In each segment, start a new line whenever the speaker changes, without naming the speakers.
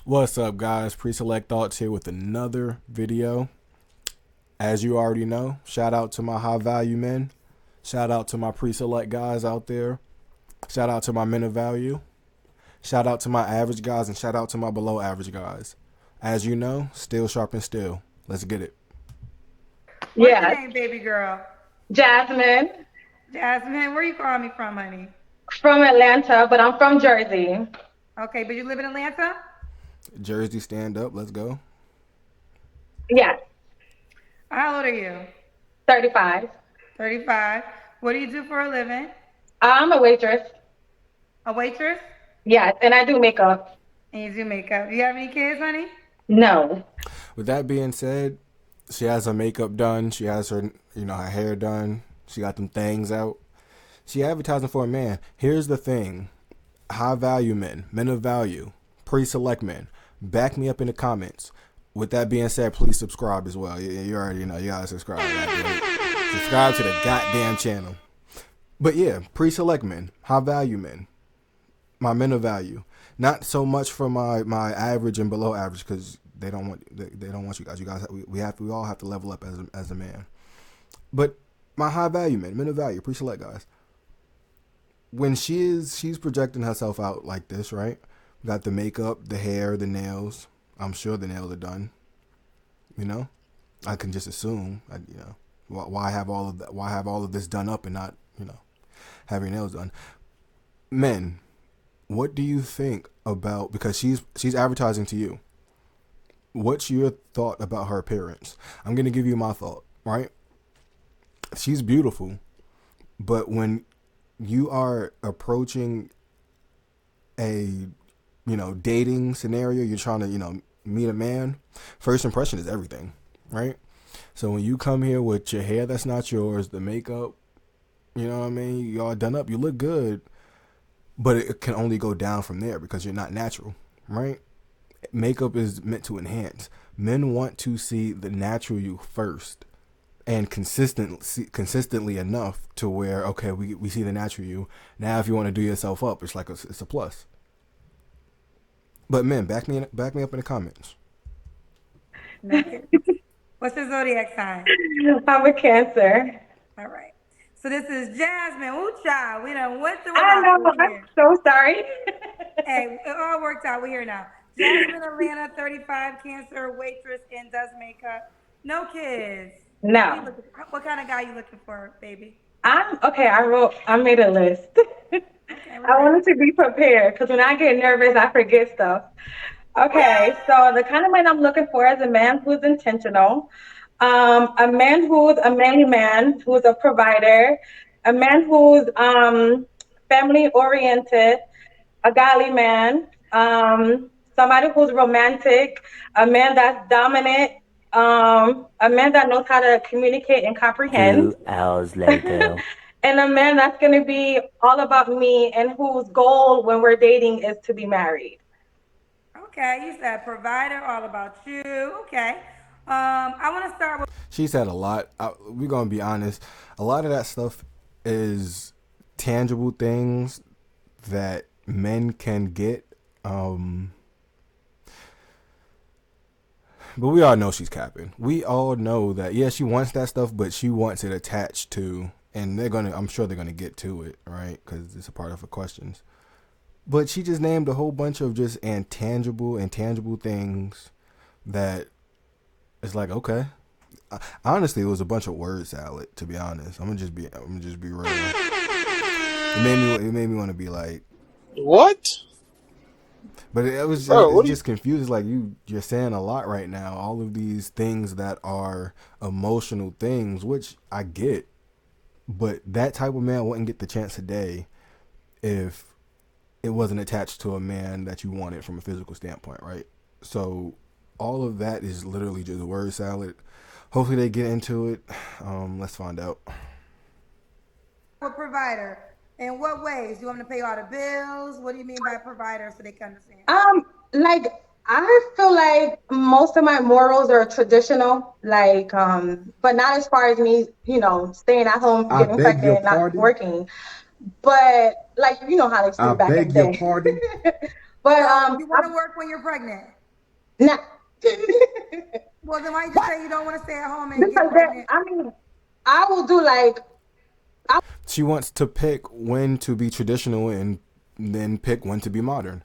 What's up, guys? Pre-select thoughts here with another video. As you already know, shout out to my high value men. Shout out to my pre-select guys out there. Shout out to my men of value. Shout out to my average guys, and shout out to my below average guys. As you know, still sharp and still. Let's get it.
What's your
Yes,
name, baby girl?
Jasmine
Jasmine. Where you calling me from, honey?
from Atlanta, but I'm from Jersey.
Okay, but you live in Atlanta?
Jersey, stand up. Let's go.
Yes,
How old are you?
35.
35. What do you do for a living?
I'm a waitress.
A waitress?
Yes, and I do makeup.
And you do makeup. Do you have any kids, honey?
No.
With that being said, she has her makeup done. She has her hair done. She got them things out. She advertising for a man. Here's the thing. High value men, men of value, pre-select men, back me up in the comments. With that being said, please subscribe as well. You already know. You gotta subscribe. Subscribe to the goddamn channel. But yeah, pre-select men, high value men, my men of value. Not so much for my average and below average because they don't want you guys. You guys we all have to level up as a man. But my high value men of value, pre-select guys. When she's projecting herself out like this, right? Got the makeup, the hair, the nails. I'm sure the nails are done. You know, I can just assume. Why have all of that? Why have all of this done up and not have your nails done? Men, what do you think about, because she's advertising to you? What's your thought about her appearance? I'm gonna give you my thought. Right? She's beautiful, but when you are approaching a dating scenario, you're trying to meet a man, first impression is everything, right? So when you come here with your hair that's not yours, the makeup, you know what I mean, you all done up, you look good, but it can only go down from there because you're not natural, right? Makeup is meant to enhance. Men want to see the natural you first, and consistently enough to where, okay, we see the natural you. Now if you want to do yourself up, it's like it's a plus. But men, back me up in the comments.
No kidding. What's the zodiac sign?
I'm a Cancer.
All right. So this is Jasmine. Ooh, child. We done went through a
I
lot,
know.
but we
I'm
here.
so sorry.
Hey, it all worked out. We're here now. Jasmine Atlanta, 35, cancer, waitress, and does makeup. No kids. What you
No.
looking? What kind of guy you looking for, baby?
I'm okay. I made a list.
Okay, we're
I
ready.
wanted to be prepared because when I get nervous, I forget stuff. Okay, so the kind of man I'm looking for is a man who's intentional, a man who's a manly man, who's a provider, a man who's family oriented, a godly man, somebody who's romantic, a man that's dominant, a man that knows how to communicate and comprehend,
2 hours later.
and a man that's going to be all about me and whose goal when we're dating is to be married.
Okay, you said provider, all about you. Okay. I want to start with.
She said a lot. We're gonna be honest. A lot of that stuff is tangible things that men can get. But we all know she's capping. We all know that, yeah, she wants that stuff, but she wants it attached to, and I'm sure they're gonna get to it, right? Because it's a part of her questions. But she just named a whole bunch of just intangible things that it's like, okay. Honestly, it was a bunch of word salad. To be honest, I'm gonna just be real. It made me want to be like,
What?
but
Bro,
it's
what are you?
just confused. Like you're saying a lot right now. All of these things that are emotional things, which I get, but that type of man wouldn't get the chance today if it wasn't attached to a man that you wanted from a physical standpoint, right? So all of that is literally just word salad. Hopefully they get into it. Let's find out.
Provider. In what ways? You want me to pay all the bills? What do you mean by provider so they can understand?
Um, like I feel like most of my morals are traditional, but not as far as me, staying at home,
I
getting
beg your
pregnant, not
pardon.
working. But like you know how they
I
speak back in
beg
the
your
day.
pardon.
But
So you want to work when you're pregnant?
nah,
Well, then why you just say you don't want to stay at home and get
because there,
pregnant?
I mean, I will do like
She wants to pick when to be traditional and then pick when to be modern.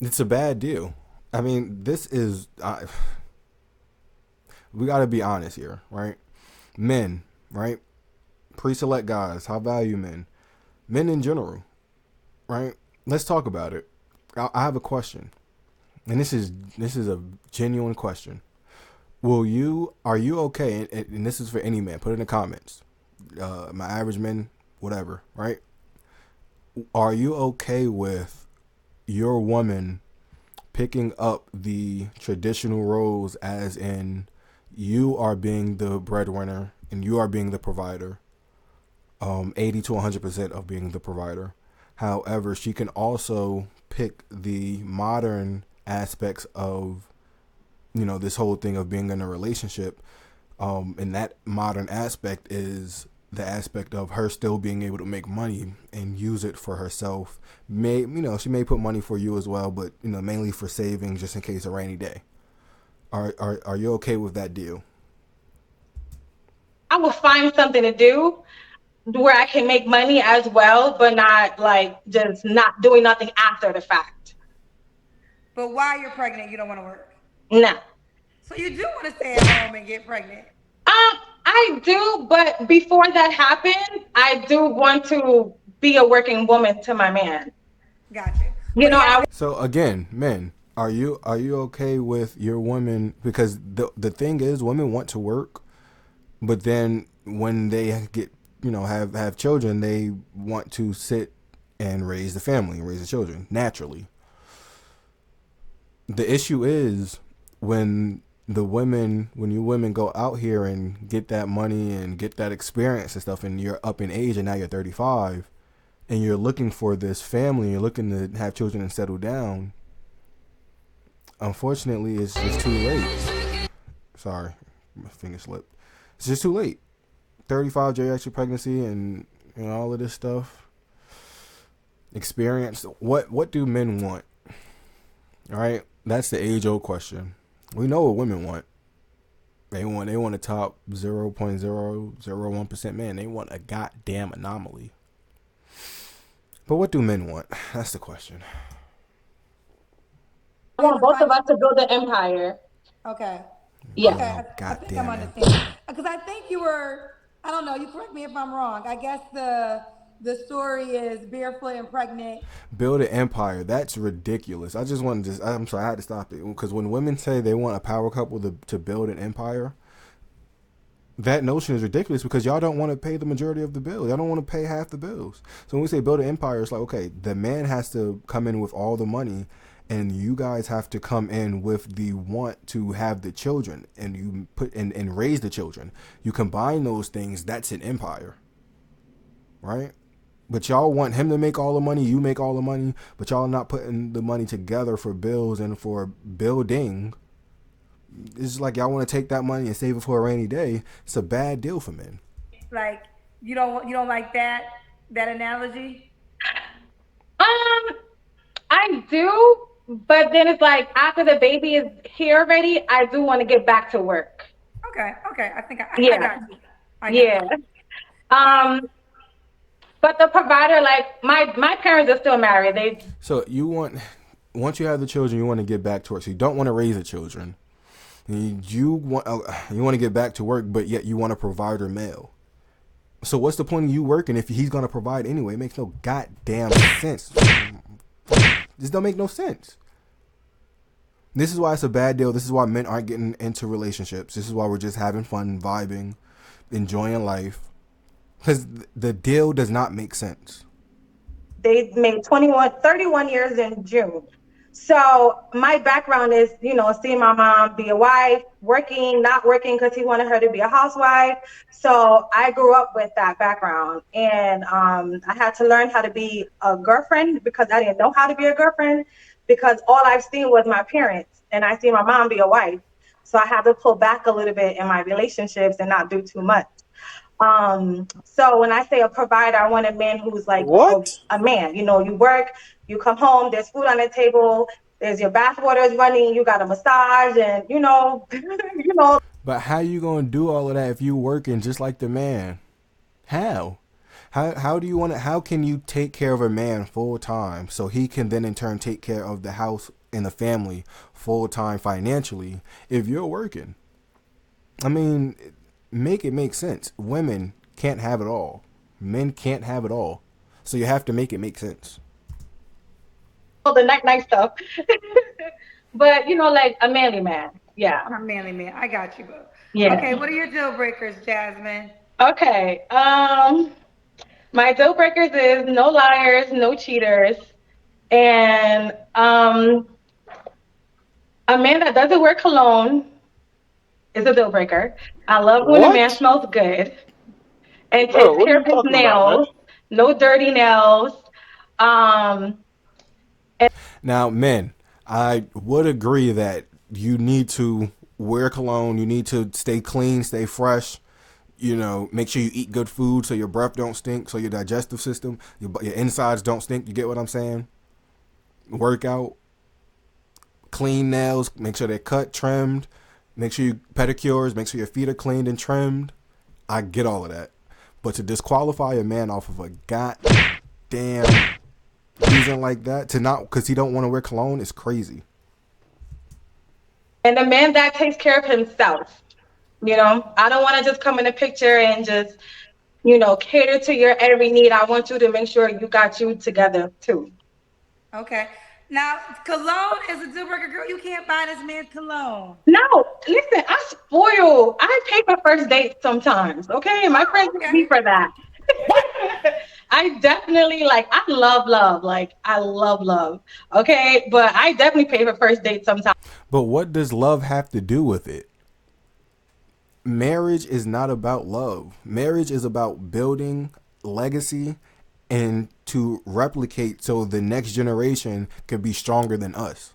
It's a bad deal. I mean, this is we got to be honest here, right? Men, right? Pre-select guys, high value men in general, right? Let's talk about it. I have a question, and this is a genuine question. Are you okay? And this is for any man. Put it in the comments. My average men, whatever, right? Are you okay with your woman picking up the traditional roles, as in you are being the breadwinner and you are being the provider, 80 to 100% of being the provider. However, she can also pick the modern aspects of, this whole thing of being in a relationship. And that modern aspect is the aspect of her still being able to make money and use it for herself. She may put money for you as well, but mainly for savings, just in case a rainy day. Are you okay with that deal?
I will find something to do where I can make money as well, but not like just not doing nothing after the fact.
But while you're pregnant, you don't want to work.
No.
So you do want to stay at home and get pregnant.
I do, but before that happens, I do want to be a working woman to my man.
Got you.
You
But
know,
he has
I
to.
So again, men, are you okay with your woman? Because the thing is, women want to work, but then when they get have children, they want to sit and raise the family and raise the children naturally. The issue is when you women go out here and get that money and get that experience and stuff, and you're up in age and now you're 35 and you're looking for this family, you're looking to have children and settle down. Unfortunately, it's just too late. Sorry, my finger slipped. It's just too late. 35 geriatric pregnancy and all of this stuff. Experience. What do men want? All right, that's the age old question. We know what women want. They want a top 0.001% man. They want a goddamn anomaly. But what do men want? That's the question.
want both of us to build an empire.
Okay.
Yeah.
Okay.
No
I think I'm
goddamn
understanding.
empire.
Because I think you were. I don't know. You correct me if I'm wrong. I guess the story is barefoot and pregnant.
Build an empire. That's ridiculous. I just wanted to. I'm sorry, I had to stop it because when women say they want a power couple to build an empire, that notion is ridiculous because y'all don't want to pay the majority of the bills. Y'all don't want to pay half the bills. So when we say build an empire, it's like, okay, the man has to come in with all the money and you guys have to come in with the want to have the children and you put and raise the children. You combine those things, that's an empire. Right? But y'all want him to make all the money, you make all the money, but y'all not putting the money together for bills and for building. It's like y'all want to take that money and save it for a rainy day. It's a bad deal for men.
Like you don't like that analogy.
Um, I do, but then it's like after the baby is here already, I do want to get back to work.
Okay. Okay. I think I
Yeah.
got you. I got
Yeah.
you.
Um, but the provider, like my parents are still married. They
So once you have the children, you want to get back to work. So you don't want to raise the children. You want to get back to work, but yet you want a provider male. So what's the point of you working if he's gonna provide anyway? It makes no goddamn sense. This don't make no sense. This is why it's a bad deal. This is why men aren't getting into relationships. This is why we're just having fun, vibing, enjoying life. Because the deal does not make sense.
they made 31 years in June. So my background is, seeing my mom be a wife, working, not working because he wanted her to be a housewife. So I grew up with that background, and I had to learn how to be a girlfriend because I didn't know how to be a girlfriend because all I've seen was my parents, and I see my mom be a wife. So I had to pull back a little bit in my relationships and not do too much. So when I say a provider, I want a man who's like
What?
a man. You know, you work, you come home, there's food on the table, there's your bath water is running, you got a massage, and you know,
But how you gonna do all of that if you working just like the man? How? How do you want to? How can you take care of a man full time so he can then in turn take care of the house and the family full time financially if you're working? I mean, make it make sense. Women can't have it all. Men can't have it all. So you have to make it make sense.
the night stuff. But like a manly man. Yeah.
I'm manly man. I got you, boo. Okay,
Yeah.
what are your deal breakers, Jasmine?
Okay. My deal breakers is no liars, no cheaters, and a man that doesn't wear cologne is a deal breaker. I love when a man
What?
smells good and
Bro,
takes
what are
care
you
of his
talking about, man?
nails, no dirty nails. Um,
Now, men, I would agree that you need to wear cologne. You need to stay clean, stay fresh. Make sure you eat good food so your breath don't stink, so your digestive system, your insides don't stink. You get what I'm saying? Work out, clean nails, make sure they're cut, trimmed. Make sure you pedicures, make sure your feet are cleaned and trimmed. I get all of that. But to disqualify a man off of a goddamn reason like that, to not because he don't want to wear cologne, is crazy.
and a man that takes care of himself. I don't want to just come in a picture and just, cater to your every need. I want you to make sure you got you together too.
Okay. Now, cologne is a deal breaker, girl. You can't buy this man cologne.
No, listen, I spoil. I pay for first dates sometimes. Okay, my
Oh,
friends use me
okay.
for that. I definitely I love love. Like I love love. Okay, but I definitely pay for first dates sometimes.
But what does love have to do with it? Marriage is not about love. Marriage is about building legacy and to replicate so the next generation can be stronger than us.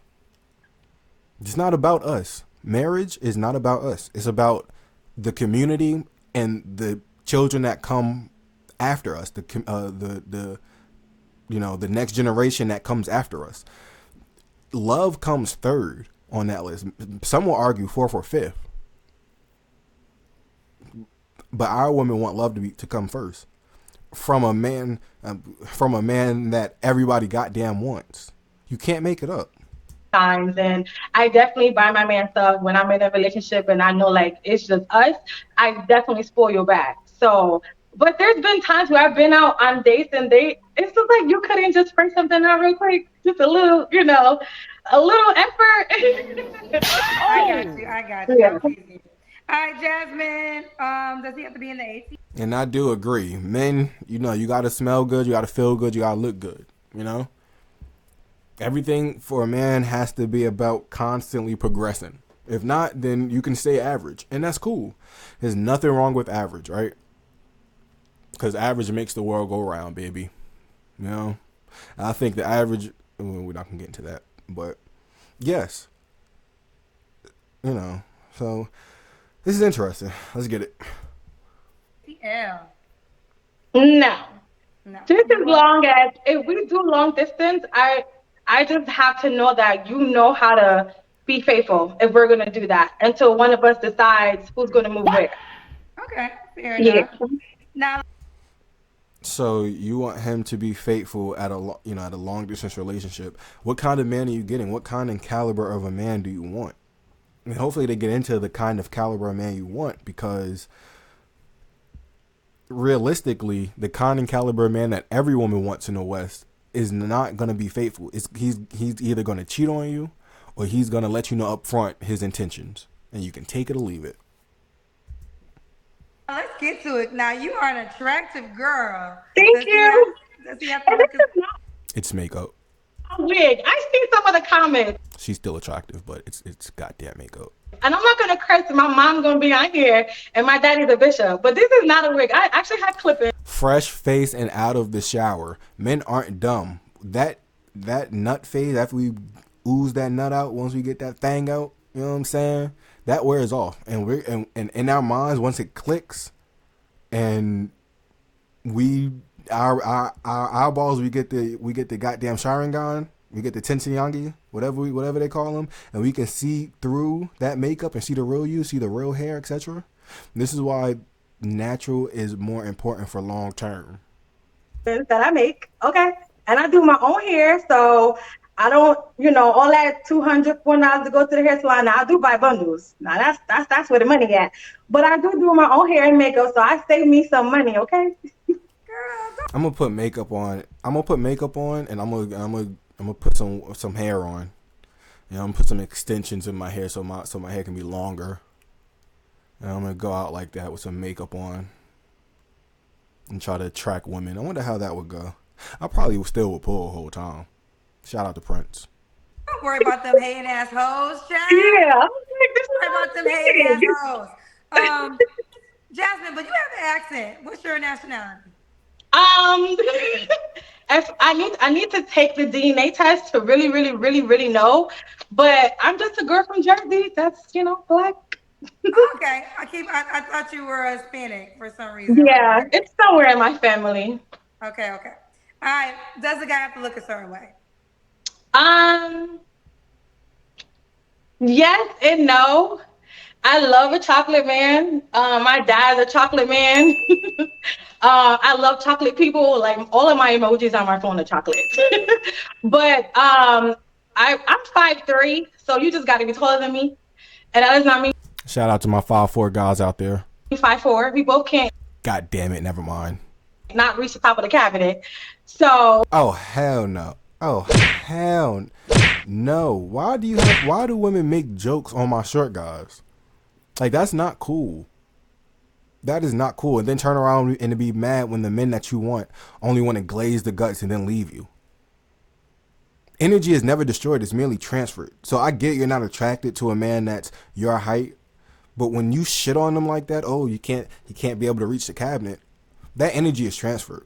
It's not about us. Marriage is not about us. It's about the community and the children that come after us. The next generation that comes after us. Love comes third on that list. Some will argue fourth or fifth, but our women want love to come first from a man, that everybody goddamn wants. You can't make it up.
And I definitely buy my man stuff when I'm in a relationship and I know it's just us. I definitely spoil your back. So, but there's been times where I've been out on dates and it's just like you couldn't just bring something out real quick, just a little, a little effort.
I got
Oh,
you. I got you.
Yeah.
I'm teasing you. All right, Jasmine. Does he have to be in the 18?
And I do agree. Men, you got to smell good, you got to feel good, you got to look good. Everything for a man has to be about constantly progressing. If not, then you can stay average, and that's cool. There's nothing wrong with average, right? Because average makes the world go round, baby. You know, I think the average. Well, we're not gonna get into that, but yes, So this is interesting. Let's get it.
L.
No.
No.
Just
You
as
want?
long as if we do long distance, I just have to know that you know how to be faithful if we're gonna do that until one of us decides who's gonna move where.
Okay. Fair
Yeah.
enough. Now,
So you want him to be faithful at at a long distance relationship. What kind of man are you getting? What kind and caliber of a man do you want? And hopefully they get into the kind of caliber of man you want, because realistically, the kind and caliber of man that every woman wants in the West is not going to be faithful. He's either going to cheat on you, or he's going to let you know up front his intentions, and you can take it or leave it.
let's get to it. Now, you are an attractive girl.
Thank
Does he have?
you.
Does he have to
And
look?
this is not
It's makeup.
a wig. I see some of the comments.
She's still attractive, but it's goddamn makeup.
And I'm not gonna curse. My mom's gonna be on here, and my daddy's a bishop. But this is not a wig. I actually had clipping.
Fresh face and out of the shower. Men aren't dumb. That nut phase, after we ooze that nut out, once we get that thing out, you know what I'm saying? That wears off, and we're and in our minds, once it clicks, and we our eyeballs we get the goddamn Sharingan, we get the Tensiyangi, whatever they call them, and we can see through that makeup and see the real you, see the real hair, etc. This is why natural is more important for long term.
that I make. Okay. And I do my own hair, so I don't, all that $200 to go to the hair salon. Now I do buy bundles. Now that's where the money at. But I do my own hair and makeup, so I save me some money, okay?
Girl,
I'm gonna put makeup on. I'm gonna put makeup on, and I'm gonna put some hair on. And I'm gonna put some extensions in my hair so my hair can be longer. And I'm gonna go out like that with some makeup on and try to attract women. I wonder how that would go. I probably still would pull the whole time. Shout out to Prince.
don't worry about them hating ass hoes, child.
Yeah. I'm like, this is
Worry
what
about them
I'm
hating ass
saying.
hoes. Jasmine, but you have an accent. What's your nationality?
Um, if I need to take the DNA test to really, really, really, really know. But I'm just a girl from Jersey. That's black.
Okay, I thought you were Hispanic for some reason.
Yeah,
Okay,
it's somewhere in my family.
okay. All right. Does the guy have to look a certain way?
Um, yes and no. I love a chocolate man. My dad's a chocolate man. I love chocolate people. Like all of my emojis on my phone are chocolate. But I'm 5'3", so you just got to be taller than me, and that does not mean
Shout out to my 5'4" guys out there.
5'4". We both can't
God damn it, never mind.
not reach the top of the cabinet. So
Oh hell no. Oh hell no. Why do women make jokes on my short guys? Like that's not cool. That is not cool. And then turn around and to be mad when the men that you want only want to glaze the guts and then leave you. Energy is never destroyed, it's merely transferred. So I get you're not attracted to a man that's your height, but when you shit on them like that, oh, he can't be able to reach the cabinet. That energy is transferred.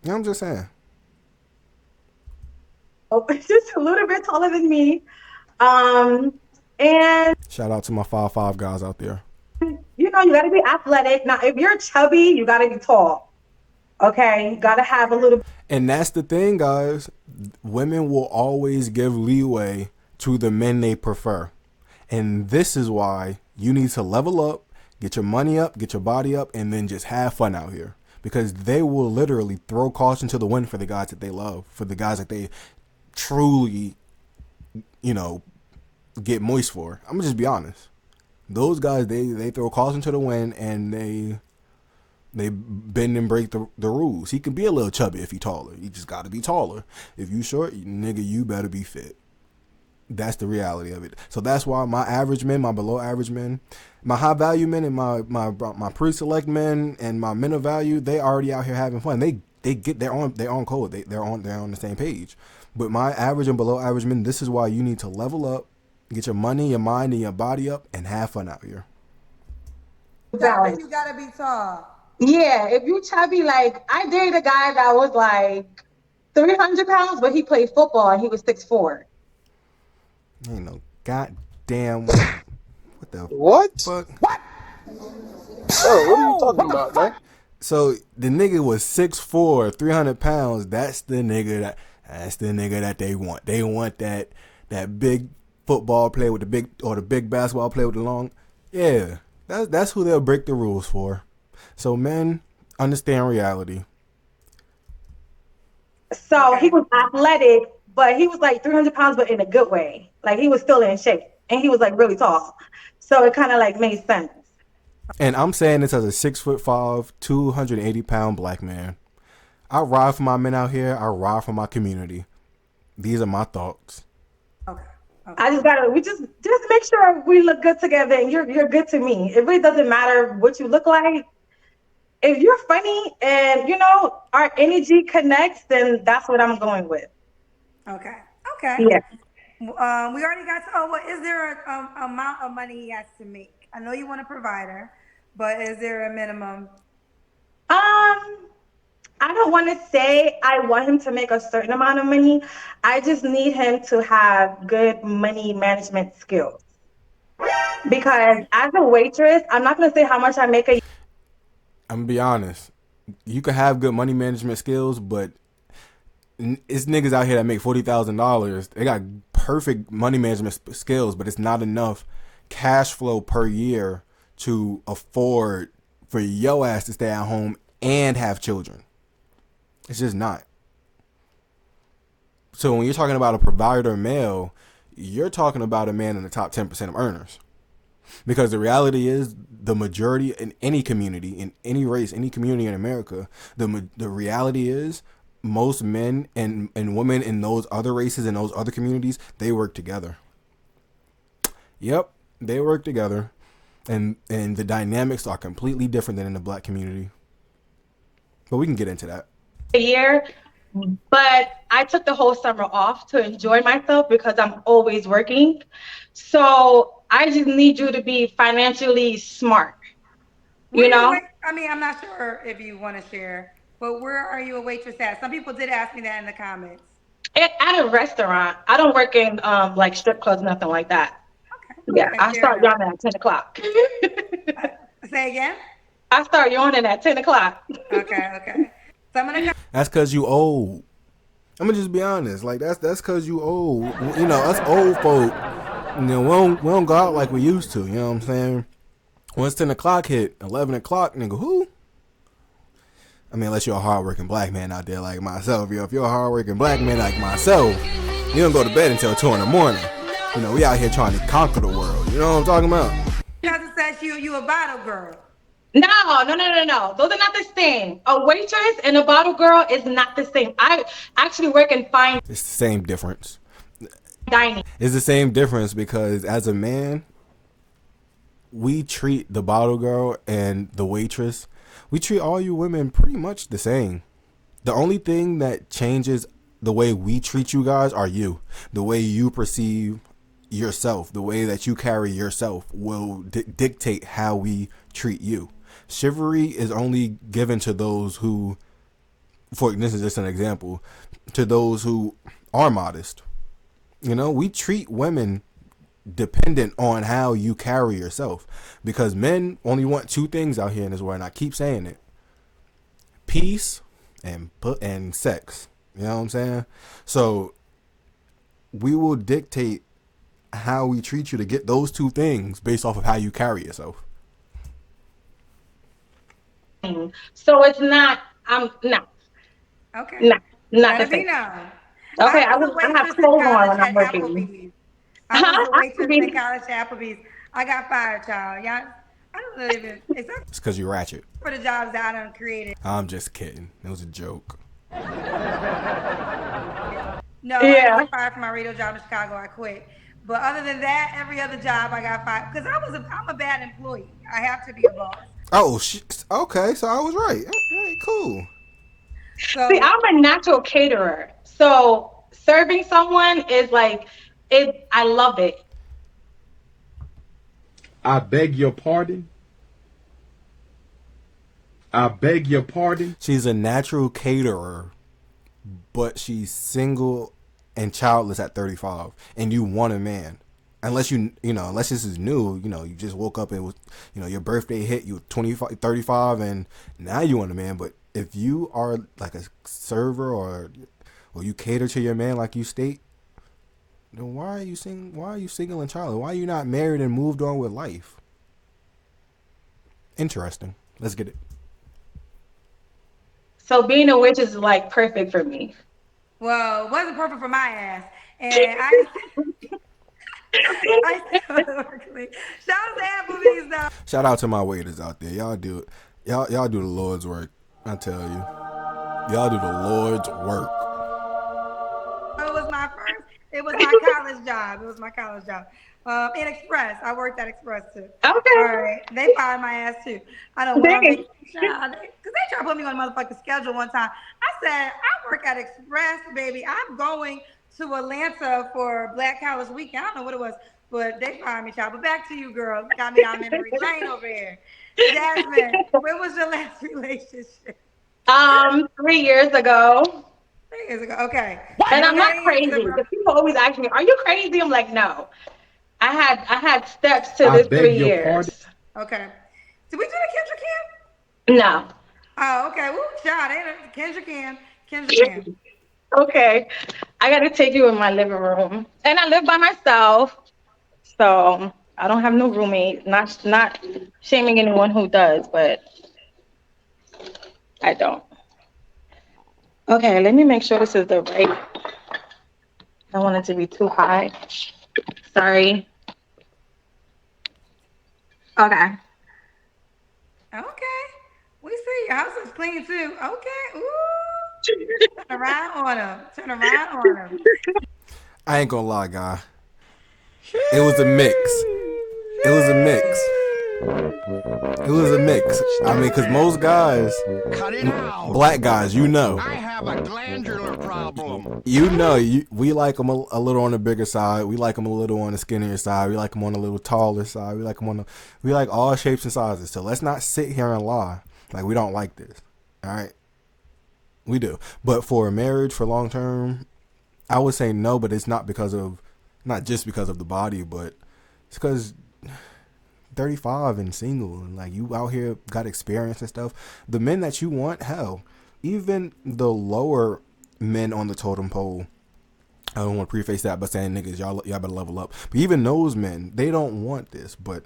You know what I'm just saying?
just a little bit taller than me. Um, and
Shout out to my 5'5" guys out there.
you got to be athletic. Now, if you're chubby, you got to be tall. Okay, you got to have a little.
And that's the thing, guys. Women will always give leeway to the men they prefer. And this is why you need to level up, get your money up, get your body up, and then just have fun out here. Because they will literally throw caution to the wind for the guys that they love, for the guys that they truly, get moist for. I'm going to just be honest. Those guys, they throw caution to the wind, and they bend and break the rules. He can be a little chubby if he taller. You just got to be taller. If you short, nigga, you better be fit. That's the reality of it. So that's why my average men, my below average men, my high value men, and my pre-select men and my men of value, they already out here having fun. They're on code. They're on the same page. But my average and below average men, this is why you need to level up, get your money, your mind, and your body up, and have fun out here.
Balance.
You gotta be tall.
Yeah, if you chubby, like I dated a guy that was like 300 pounds, but he played football and he was 6'4".
Ain't no goddamn what the
What?
fuck?
Oh, what are you talking about, man?
So the nigga was 6'4", 300 pounds. That's the nigga that they want. They want that big football player with the big basketball player with the long. Yeah, that's who they'll break the rules for. So men, understand reality.
So he was athletic, but he was like 300 pounds, but in a good way. Like he was still in shape, and he was like really tall. So it kind of like made sense.
And I'm saying this as a 6'5", 280-pound black man. I ride for my men out here. I ride for my community. These are my thoughts.
Okay.
We just make sure we look good together, and you're good to me. It really doesn't matter what you look like. If you're funny and our energy connects, then that's what I'm going with.
Okay.
Yeah.
We already got to. Oh, well, is there an amount of money he has to make? I know you want a provider, but is there a minimum?
I don't want to say I want him to make a certain amount of money. I just need him to have good money management skills. Because as a waitress, I'm not going to say how much I make a
I'm gonna be honest. You can have good money management skills, but it's niggas out here that make $40,000. They got perfect money management skills, but it's not enough cash flow per year to afford for your ass to stay at home and have children. It's just not. So when you're talking about a provider male, you're talking about a man in the top 10% of earners. Because the reality is, the majority in any community, in any race, any community in America, the reality is most men and women in those other races and those other communities, they work together. Yep, they work together. And the dynamics are completely different than in the black community. But we can get into that.
A year, but I took the whole summer off to enjoy myself because I'm always working. So I just need you to be financially smart. You know?
I mean, I'm not sure if you want to share, but where are you a waitress at? Some people did ask me that in the comments.
At a restaurant. I don't work in like strip clubs, nothing like that.
Okay.
Yeah,
Okay,
I
fair
start
enough.
yawning at 10 o'clock.
Say again?
I start yawning at 10 o'clock.
Okay. So I'm gonna
That's because you old. I'm gonna just be honest. Like that's because you old. You know, us old folk. You know, we don't go out like we used to. You know what I'm saying? Once 10 o'clock hit, 11 o'clock, nigga, who? I mean, unless you're a hardworking black man out there like myself. If you're a hardworking black man like myself, you don't go to bed until 2 in the morning. You know, we out here trying to conquer the world. You know what I'm talking about?
cousin says you a bottle girl.
No. Those are not the same. A waitress and a bottle girl is not the same. I actually work in fine
It's the same difference.
dining.
It's the same difference because as a man, we treat the bottle girl and the waitress, we treat all you women pretty much the same. The only thing that changes the way we treat you guys are you. The way you perceive yourself, the way that you carry yourself will dictate how we treat you. Chivalry is only given to those who, for this is just an example, to those who are modest. You know, we treat women dependent on how you carry yourself, because men only want two things out here in this world, and I keep saying it: peace and sex. You know what I'm saying? So we will dictate how we treat you to get those two things based off of how you carry yourself.
So it's not, no,
Okay.
not
Let
the
it be
same.
known.
Okay,
I was a
I have
waitress in
clothes on
college
when I'm
at
working.
Applebee's. I was a waitress in
Applebee's.
college at Applebee's. I got fired, child. Y'all, I don't know even. Except
It's because you ratchet.
for the jobs that I done created.
I'm just kidding. It was a joke.
No, I didn't
Yeah.
get fired from my radio job in Chicago. I quit. But other than that, every other job I got fired because I'm a bad employee. I have to be a boss.
Oh, okay. So I was right. All right, cool.
So
See, I'm a natural caterer. So serving someone is like, I love it.
I beg your pardon. I beg your pardon.
She's a natural caterer, but she's single and childless at 35, and you want a man. Unless unless this is new, you just woke up and was, your birthday hit, you were 25, 35, and now you want a man. But if you are like a server or you cater to your man like you state, then why are you single and childless? Why are you not married and moved on with life? Interesting. Let's get it.
So being a witch is like perfect for me.
well, it wasn't perfect for my ass, and I. Shout out to Applebee's though.
Shout out to my waiters out there. Y'all do it. Y'all do the Lord's work. I tell you, y'all do the Lord's work.
It was my college job. It was my college job. In Express, I worked at Express too.
Okay.
All right, they fired my ass too. I don't want
Dang.
because they tried to put me on a motherfucking schedule one time. I said I work at Express, baby. I'm going to Atlanta for Black College Weekend. I don't know what it was, but they fired me, child. But back to you, girl. Got me on memory lane over here. Jasmine, when was your last relationship?
3 years ago.
3 years ago. Okay.
And I'm not
Hey,
crazy. The people always ask me, "Are you crazy?" I'm like, "No." I had steps to
I
this
beg
3
your
years.
pardon.
Okay. Did we do the Kendrick camp?
No.
Oh, okay. Woo, child. Kendra can. Kendra can.
Okay. I gotta take you in my living room. And I live by myself, so I don't have no roommate. Not shaming anyone who does, but I don't. Okay, let me make sure this is the right. I don't want it to be too high. Sorry. Okay.
Okay. We see your house is clean too. Okay. Ooh. Turn around on him. Turn around on him.
I ain't gonna lie, guy. It was a mix. It was a mix. It was a mix. I mean, because most guys,
Cut it out.
black guys, you know,
I have a glandular problem.
we like them a little on the bigger side. We like them a little on the skinnier side. We like them on a little taller side. We like all shapes and sizes. So let's not sit here and lie like we don't like this. All right, we do. But for a marriage, for long term, I would say no. But it's not just because of the body, but it's because 35 and single and like you out here got experience and stuff. The men that you want, hell, even the lower men on the totem pole, I don't want to preface that by saying niggas, y'all better level up, but even those men, they don't want this. But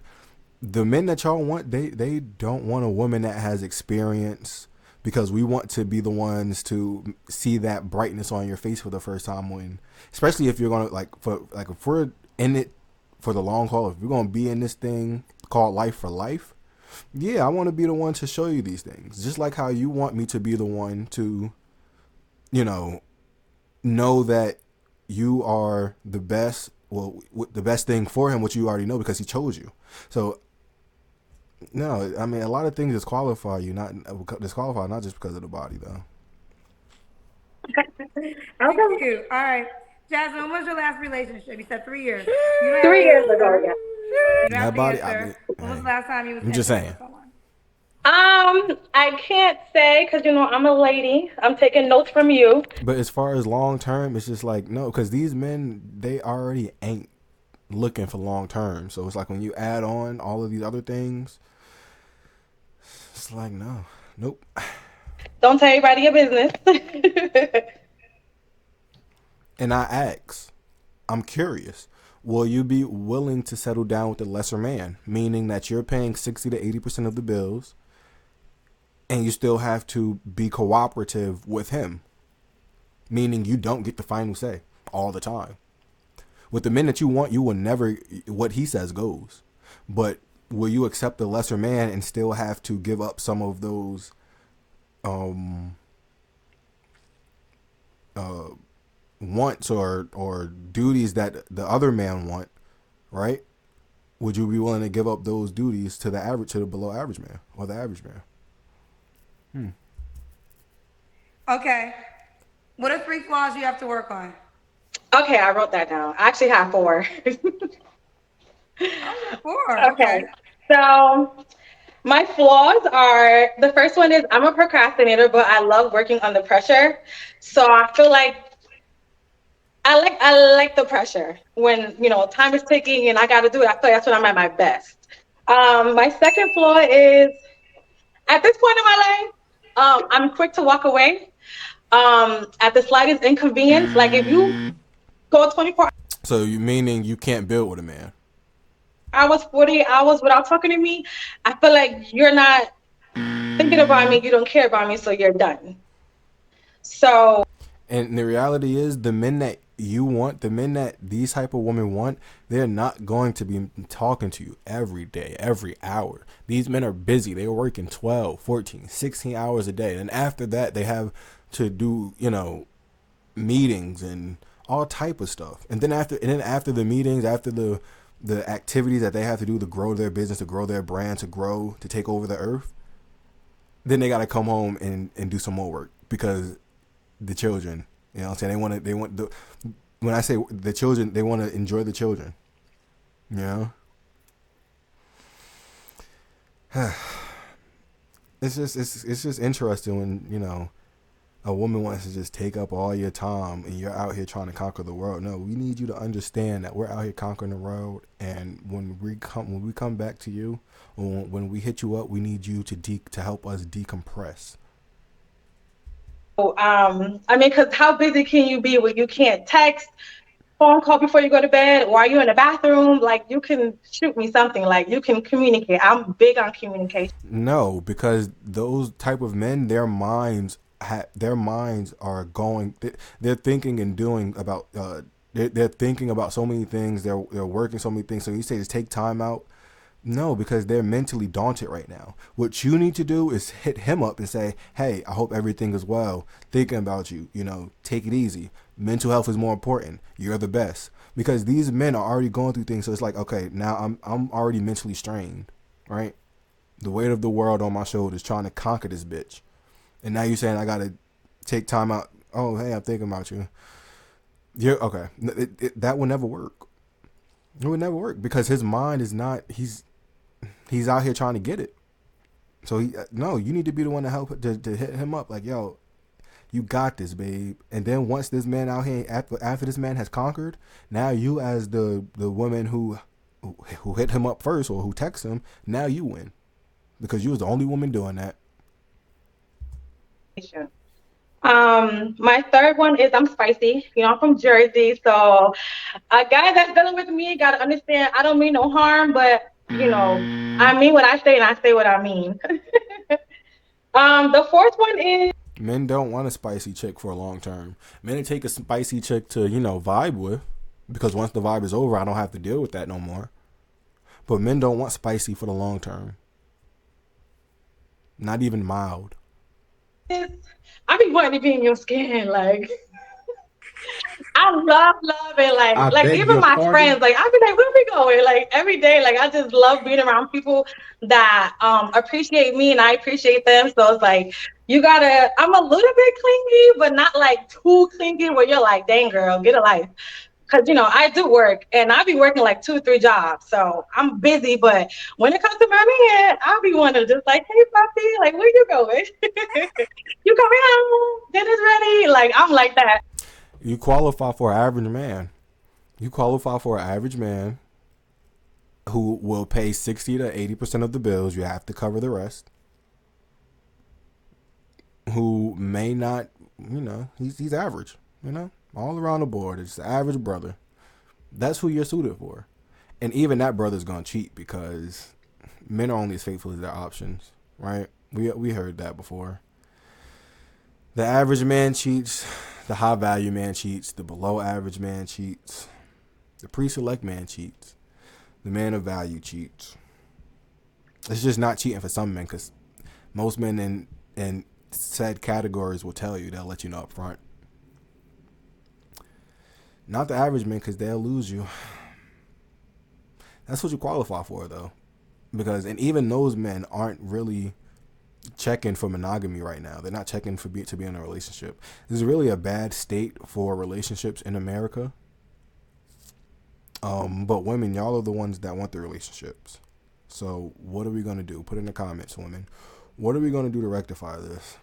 the men that y'all want, they don't want a woman that has experience, because we want to be the ones to see that brightness on your face for the first time, when, especially if you're gonna if we're in it for the long haul, if we're gonna be in this thing called life for life, yeah, I want to be the one to show you these things, just like how you want me to be the one to, know that you are the best, well, the best thing for him, which you already know because he chose you. So no, I mean, a lot of things disqualify you, not just because of the body, though.
Thank
Okay.
you. All right. Jasmine, when was your last relationship? You said 3 years. You don't have to
3 years ago,
answer.
yeah.
You don't have
That
to
body, I mean,
answer. When was the
hey,
last time you was
I'm just
intimate
saying.
with someone?
I can't say because I'm a lady. I'm taking notes from you.
But as far as long term, it's just like no, because these men, they already ain't looking for long term. So it's like when you add on all of these other things, it's like no, nope.
Don't tell everybody your business.
And I ask, I'm curious, will you be willing to settle down with the lesser man, meaning that you're paying 60 to 80% of the bills, and you still have to be cooperative with him, meaning you don't get the final say all the time. With the men that you want, you will never, what he says goes. But will you accept the lesser man and still have to give up some of those wants or duties that the other man want, right? Would you be willing to give up those duties to the below average man or the average man?
Okay. What are 3 flaws you have to work on?
Okay, I wrote that down. I actually have 4.
Oh, you have 4.
Okay.
Okay.
So my flaws are, the first one is I'm a procrastinator, but I love working under pressure. So I feel like I like the pressure when time is ticking and I got to do it. I feel like that's when I'm at my best. My second flaw is at this point in my life, I'm quick to walk away. At the slightest inconvenience, like if you go 24
So you meaning you can't build with a man?
hours, 48 hours without talking to me, I feel like you're not thinking about me, you don't care about me, so you're done. So,
And the reality is, the men that you want, the men that these type of women want, they're not going to be talking to you every day, every hour. These men are busy. They're working 12, 14, 16 hours a day. And after that, they have to do, meetings and all type of stuff. And then after the meetings, after the activities that they have to do to grow their business, to grow their brand, to take over the earth, then they got to come home and do some more work, because the children, what I'm saying, when I say the children, they want to enjoy the children, you know. it's just interesting when a woman wants to just take up all your time and you're out here trying to conquer the world. No, we need you to understand that we're out here conquering the world, and when we come back to you, when we hit you up, we need you to help us decompress.
I mean, because how busy can you be where you can't text, phone call before you go to bed, or are you in the bathroom? Like, you can shoot me something. Like, you can communicate. I'm big on communication.
No, because those type of men, their minds are going. They're thinking and doing about. They're thinking about so many things. They're working so many things. So you say just take time out. No, because they're mentally daunted right now. What you need to do is hit him up and say, "Hey, I hope everything is well. Thinking about you. Take it easy. Mental health is more important. You're the best." Because these men are already going through things. So it's like, okay, now I'm already mentally strained, right? The weight of the world on my shoulders trying to conquer this bitch. And now you're saying I gotta take time out. Oh, hey, I'm thinking about you. You're okay. That will never work. It would never work because his mind is not. He's out here trying to get it. So no, you need to be the one to help to hit him up. Like, yo, you got this, babe. And then once this man out here, after this man has conquered, now you as the woman who hit him up first or who texts him, now you win because you was the only woman doing that.
My third one is I'm spicy. I'm from Jersey, so a guy that's dealing with me got to understand I don't mean no harm, but I mean what I say and I say what I mean. The fourth one is
Men don't want a spicy chick for a long term. Men take a spicy chick to, vibe with, because once the vibe is over, I don't have to deal with that no more. But men don't want spicy for the long term. Not even mild.
I be wanting to be in your skin, like I love it,
I
like
beg
even
your
my
pardon.
friends, like I be like, where we going? Like every day, like I just love being around people that appreciate me and I appreciate them. So it's like I'm a little bit clingy, but not like too clingy where you're like, dang girl, get a life. Because I do work and I be working like 2 3 jobs, so I'm busy. But when it comes to my man, I'll be one to just like, hey puppy, like where you going? You coming home? Dinner's ready. Like I'm like that.
You qualify for an average man. You qualify for an average man who will pay 60 to 80% of the bills. You have to cover the rest. Who may not, he's average, all around the board. It's the average brother. That's who you're suited for. And even that brother's gonna cheat because men are only as faithful as their options, right? We heard that before. The average man cheats. The high value man cheats. The below average man cheats. The pre-select man cheats. The man of value cheats. It's just not cheating for some men, because most men in said categories will tell you, they'll let you know up front. Not the average man, because they'll lose you. That's what you qualify for, though. And even those men aren't really checking for monogamy right now. They're not checking to be in a relationship. This is really a bad state for relationships in America. But women, y'all are the ones that want the relationships. So what are we going to do? Put in the comments, women. What are we going to do to rectify this?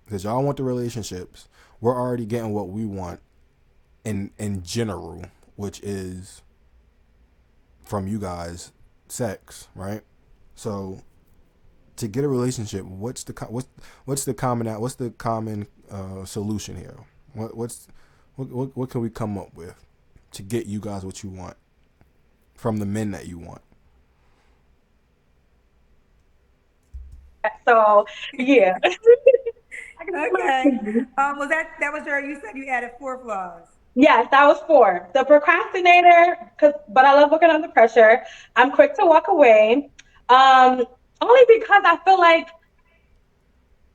Because y'all want the relationships. We're already getting what we want in general, which is from you guys, sex, right? So to get a relationship, what's the common solution here? What can we come up with to get you guys what you want from the men that you want?
So yeah.
Okay. That was your, you said you added 4 flaws.
Yes, that was 4. The procrastinator, but I love working under pressure. I'm quick to walk away. Only because I feel like,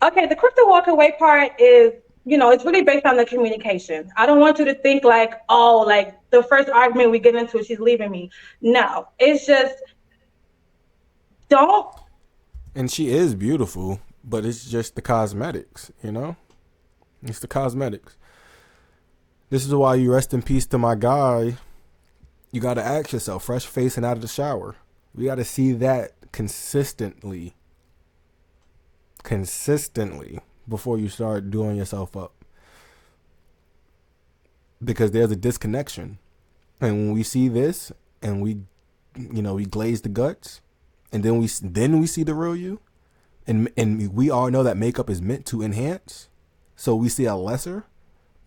okay, the quick to walk away part is, it's really based on the communication. I don't want you to think like, oh, like the first argument we get into, she's leaving me. No, it's just don't.
And she is beautiful, but it's just the cosmetics, It's the cosmetics. This is why you rest in peace to my guy. You got to ask yourself, fresh face and out of the shower. We got to see that consistently before you start doing yourself up. Because there's a disconnection. And when we see this and we glaze the guts, and then we see the real you, and we all know that makeup is meant to enhance, so we see a lesser.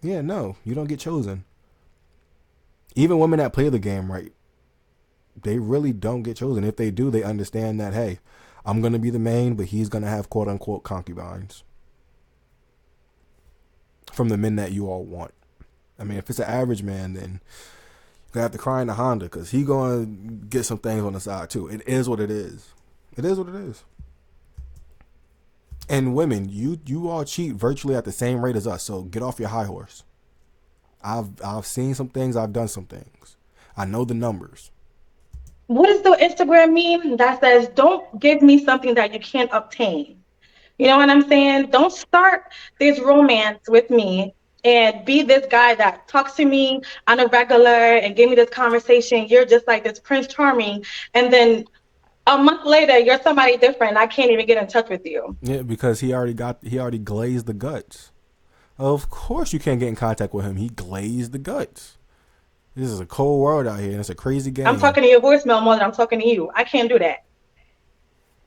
Yeah, no, you don't get chosen. Even women that play the game right, they really don't get chosen. If they do, they understand that, hey, I'm going to be the main, but he's going to have quote unquote concubines from the men that you all want. I mean, if it's an average man, then you're going to have to cry in the Honda, because he going to get some things on the side too. It is what it is. It is what it is. And women, you all cheat virtually at the same rate as us, so get off your high horse. I've seen some things, I've done some things. I know the numbers.
What is the Instagram meme that says, don't give me something that you can't obtain? You know what I'm saying? Don't start this romance with me and be this guy that talks to me on a regular and give me this conversation. You're just like this Prince Charming. And then a month later, you're somebody different. I can't even get in touch with you.
Yeah, because he already glazed the guts. Of course you can't get in contact with him. He glazed the guts. This is a cold world out here, and it's a crazy game.
I'm talking to your voicemail more than I'm talking to you. I can't do that.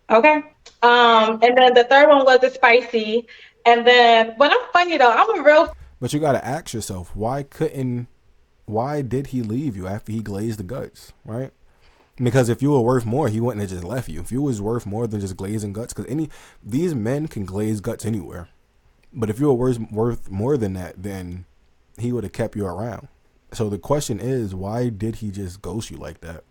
Okay. And then the third one was the spicy. And then, but I'm funny though. I'm a real.
But you got to ask yourself, why did he leave you after he glazed the guts, right? Because if you were worth more, he wouldn't have just left you. If you was worth more than just glazing guts, because these men can glaze guts anywhere. But if you were worth more than that, then he would have kept you around. So the question is, why did he just ghost you like that?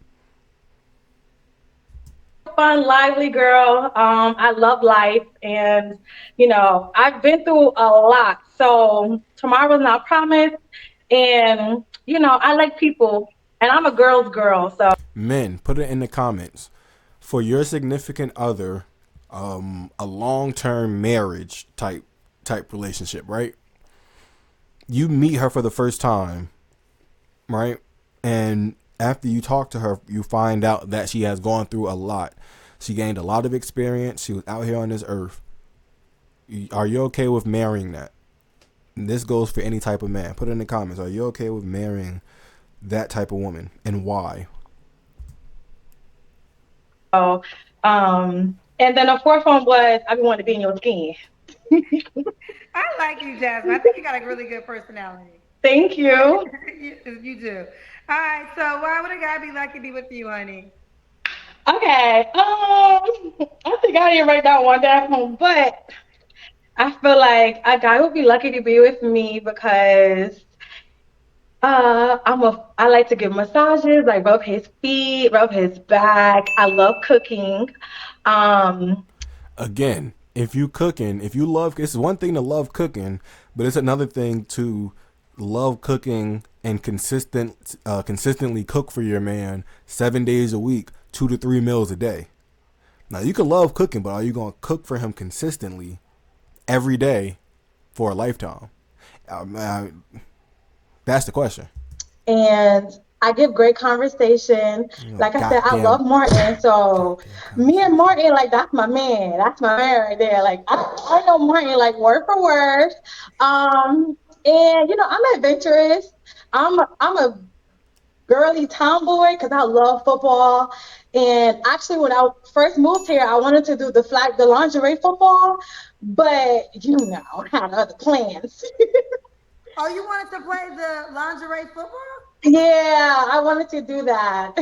Fun, lively girl. I love life, and I've been through a lot. So tomorrow's not promised, and I like people, and I'm a girl's girl. So
men, put it in the comments for your significant other, a long-term marriage type relationship, right? You meet her for the first time, right? And after you talk to her, you find out that she has gone through a lot. She gained a lot of experience. She was out here on this earth. Are you okay with marrying that? And this goes for any type of man. Put it in the comments. Are you okay with marrying that type of woman, and why?
So, and then the fourth one was, I want to be in your skin.
I like you, Jasmine. I think you got a really good personality.
Thank you.
You do. All right, so why would a guy be lucky to be with you, honey?
Okay. I think I didn't write that one down, but I feel like a guy would be lucky to be with me because I like to give massages, like rub his feet, rub his back. I love cooking.
Again, if you love, it's one thing to love cooking, but it's another thing to love cooking and consistently cook for your man 7 days a week, 2 to 3 meals a day. Now you can love cooking, but are you going to cook for him consistently every day for a lifetime? That's the question.
And I give great conversation. Like I said, I love Martin. So me and Martin, like, that's my man. That's my man right there. Like, I know Martin, like, word for word. And, I'm adventurous. I'm a girly tomboy because I love football. And actually, when I first moved here, I wanted to do the lingerie football. But, I had other plans.
Oh, you wanted to play the lingerie football?
Yeah, I wanted to do that.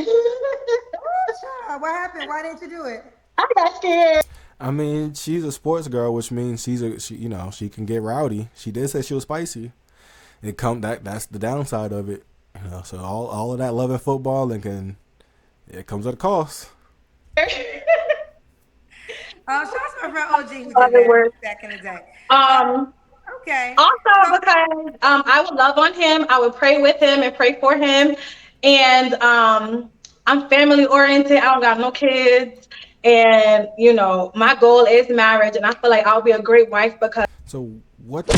What happened? Why didn't you do it?
I got scared.
I mean, she's a sports girl, which means she can get rowdy. She did say she was spicy. That's the downside of it. So all of that loving football it comes at a cost.
Shout out to my friend OG who did that back in the day. Okay.
Also, because I would love on him, I would pray with him and pray for him, and I'm family oriented. I don't got no kids, and my goal is marriage, and I feel like I'll be a great wife because.
So what the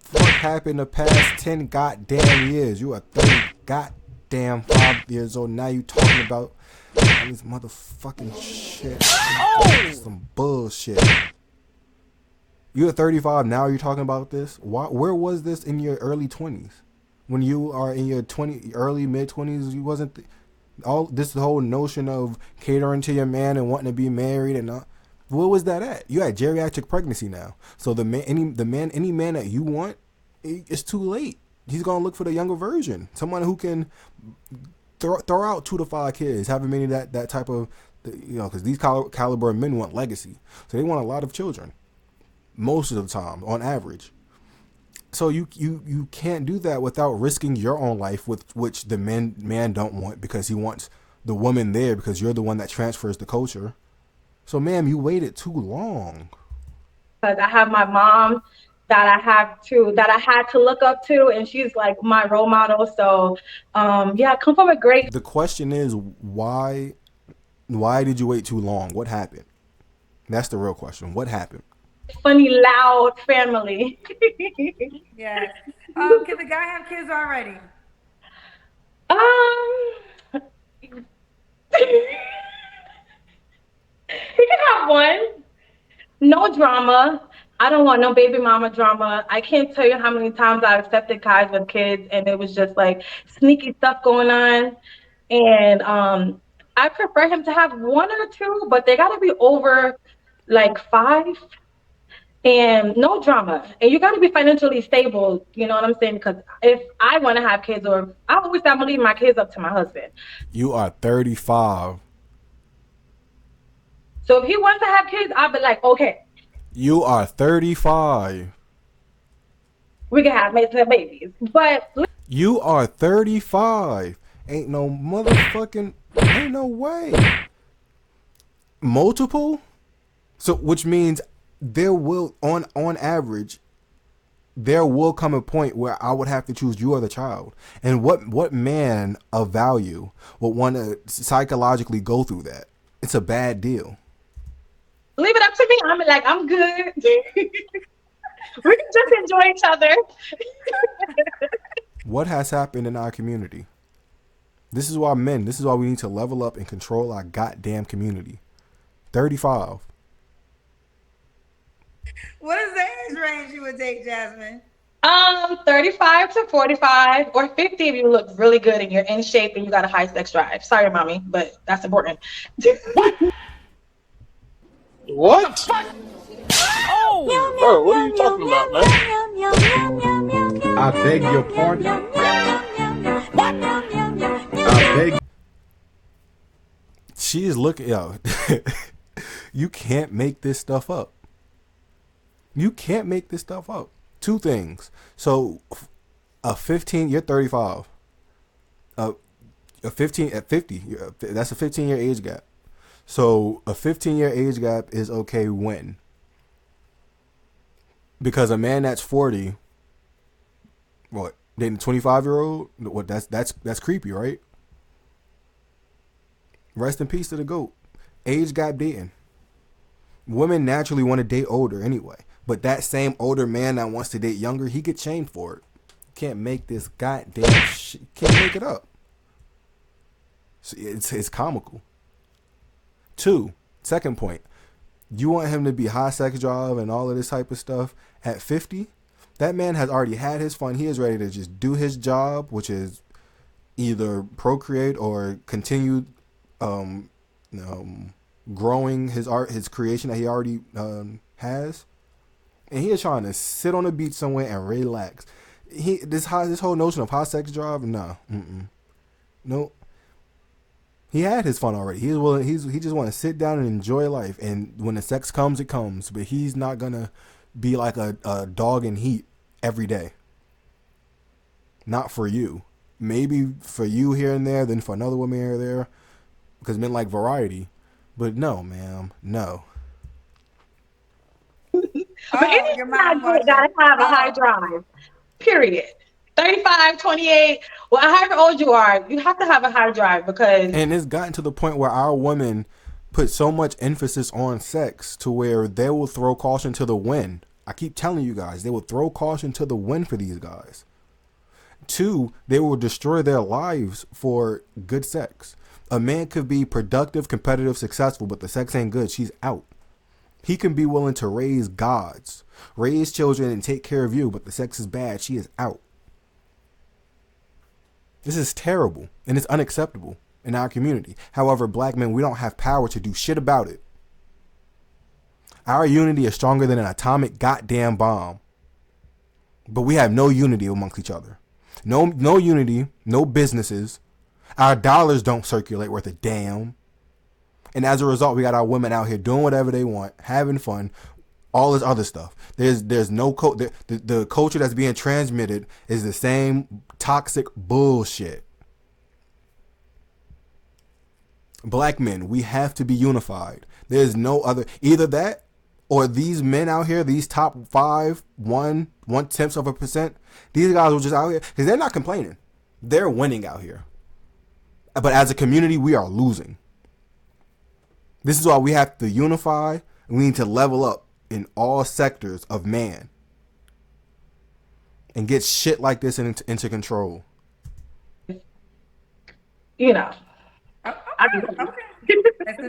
fuck happened the past 10 goddamn years? You are 30 goddamn 5 years old. Now you talking about all this motherfucking shit. Some bullshit. You're 35 now. You're talking about this. Where was this in your early 20s? When you are in your early mid 20s, you wasn't all this whole notion of catering to your man and wanting to be married and not. Where was that at? You had geriatric pregnancy now. So any man that you want, it's too late. He's gonna look for the younger version, someone who can throw out 2 to 5 kids, having many that type of, because these caliber of men want legacy, so they want a lot of children, most of the time, on average. So you can't do that without risking your own life, with which the man don't want, because he wants the woman there because you're the one that transfers the culture. So, ma'am, you waited too long.
Because I have my mom that I had to look up to, and she's like my role model. So, yeah, I come from a great.
The question is, why did you wait too long? What happened? That's the real question. What happened?
Funny, loud family.
Yes. Can the guy have kids already?
He can have one. No drama. I don't want no baby mama drama. I can't tell you how many times I've accepted guys with kids and it was just like sneaky stuff going on. And I prefer him to have 1 or 2, but they gotta be over like 5 and no drama. And you gotta be financially stable, you know what I'm saying? Because if I wanna have kids, or I always say I'm gonna leave my kids up to my husband.
You are 35.
So if he wants to have kids, I'll be like, okay.
You are 35.
We can have babies. But
you are 35. Ain't no motherfucking, ain't no way. Multiple? So, which means there will, on average, there will come a point where I would have to choose you or the child. And what man of value would want to psychologically go through that? It's a bad deal.
Leave it up to me. I'm good. We can just enjoy each other.
What has happened in our community? This is why we need to level up and control our goddamn community. 35.
What is the age range you would date, Jasmine?
35 to 45 or 50 if you look really good and you're in shape and you got a high sex drive. Sorry, mommy, but that's important.
What? Oh! Bro, what are you talking about, man?
I beg your pardon. I beg.
She is looking, you can't make this stuff up. You can't make this stuff up. 2 things. So, you're 35. A 15 at 50. That's a 15-year age gap. So a 15-year age gap is okay when? Because a man that's 40, what, dating a 25-year-old? What, that's creepy, right? Rest in peace to the GOAT. Age gap dating. Women naturally want to date older anyway. But that same older man that wants to date younger, he get shamed for it. Can't make this goddamn shit. Can't make it up. It's comical. 2, second point, you want him to be high sex drive and all of this type of stuff at 50? That man has already had his fun. He is ready to just do his job, which is either procreate or continue growing his creation that he already has. And he is trying to sit on the beach somewhere and relax. This whole notion of high sex drive, no. Nope. He had his fun already. He just want to sit down and enjoy life. And when the sex comes, it comes. But he's not gonna be like a dog in heat every day. Not for you. Maybe for you here and there, then for another woman here or there, because men like variety. But no, ma'am, no.
But anything not good gotta have a high drive. Period. 35, 28, well, however old you are, you have to have a high drive because...
And it's gotten to the point where our women put so much emphasis on sex to where they will throw caution to the wind. I keep telling you guys, they will throw caution to the wind for these guys. 2, they will destroy their lives for good sex. A man could be productive, competitive, successful, but the sex ain't good. She's out. He can be willing to raise gods, raise children, and take care of you, but the sex is bad. She is out. This is terrible, and it's unacceptable in our community. However, black men, we don't have power to do shit about it. Our unity is stronger than an atomic goddamn bomb. But we have no unity amongst each other. No unity, no businesses. Our dollars don't circulate worth a damn. And as a result, we got our women out here doing whatever they want, having fun, all this other stuff. There's no the culture that's being transmitted is the same toxic bullshit. Black men, we have to be unified. There's no other, either that or these men out here, these top 5, 1/10%, these guys are just out here because they're not complaining. They're winning out here. But as a community, we are losing. This is why we have to unify. And we need to level up in all sectors of man and get shit like this into control.
You know.
Okay.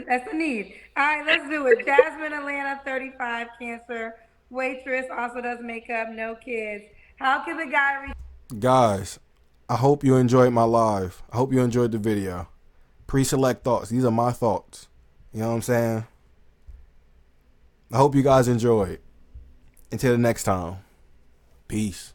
That's the need. All right, let's do it. Jasmine, Atlanta, 35, Cancer. Waitress, also does makeup, no kids. How can the guy reach?
Guys, I hope you enjoyed my live. I hope you enjoyed the video. Pre-select thoughts. These are my thoughts. You know what I'm saying? I hope you guys enjoyed. Until the next time. Peace.